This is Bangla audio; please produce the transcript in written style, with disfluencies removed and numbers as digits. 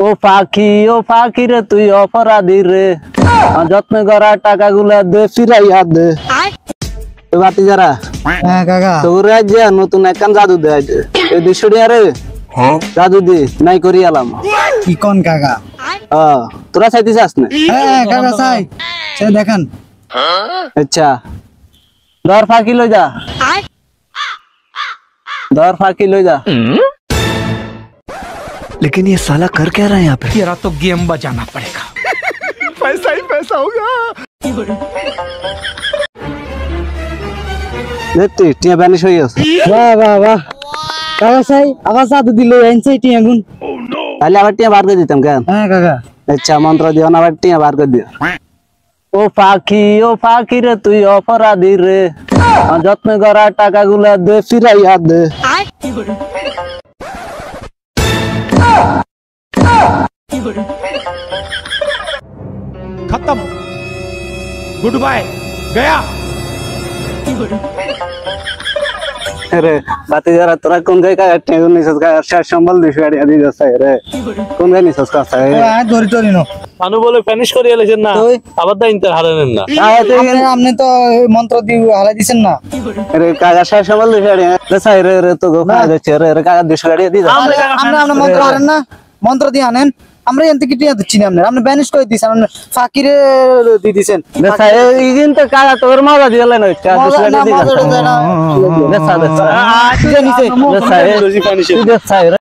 ও পাখি রে তুই অপরাধী রে, যত্ন করা টাকা গুলা দে ফিরাইয়া দে। বাতি যারা হ্যাঁ কাকা তোর রাজ্যে নতুন একখান জাদু দে, এই 200 টাকা রে জাদু দি নাই করি এলাম। কি কোন কাকা? তোরা চাইতে চাস না? হ্যাঁ কাকা চাই, সে দেখান। আচ্ছা ধর ফাঁকি লই যা, धर फाकी लो जा। लेकिन ये साला कर क्या रहा है यहाँ पे? तेरा तो गेम बजाना पड़ेगा। पैसा ही पैसा होगा। देखते टिया बैनिश हो गया। वाह वाह वाह काका चाই আবার জাদু দিল এনছে টিয়া গুণ। তাহলে আবার টিয়া বার করে দিতাম কেন? হ্যাঁ কাকা আচ্ছা মন্ত্র দিও না, আবার টিয়া বার করে দিও। ও পাখি রে তুই অপরাধী রে, যত্ন করা টাকা গুলা দে ফিরাইয়া দে। खत्म, गुड बाय, गया। अरे बाती जरा तोरा कौन गए का टिया गुन निसस का शायद संभल दिस गाड़ी आदि जैसा है रे, कौन गए निसस का है? হ্যাঁ ধরি ধরি নো মানু বলে ফিনিশ করে এলেছেন না, আবার দা ইন্টার হারালেন না। আপনি তো মন্ত্র দিয়ে হারাই দিছেন না। अरे कागा शायद संभल दिस गाड़ी जैसा है रे तो गो खा दे रे कागा दिस गाड़ी आदि जा। আমরা মন্ত্র হারেন না, মন্ত্র দিয়ে আনেন। আমরা এনতে কি টিয়া দিচ্ছি না, আপনি ব্যানিশ করে দিছেন, আপনি ফাকিরে দিয়ে দিছেন। जैसा है इजिन तो कागा तोर मजा दिला ना क्या दिस गाड़ी दी जा। जैसा जैसा है जैसा है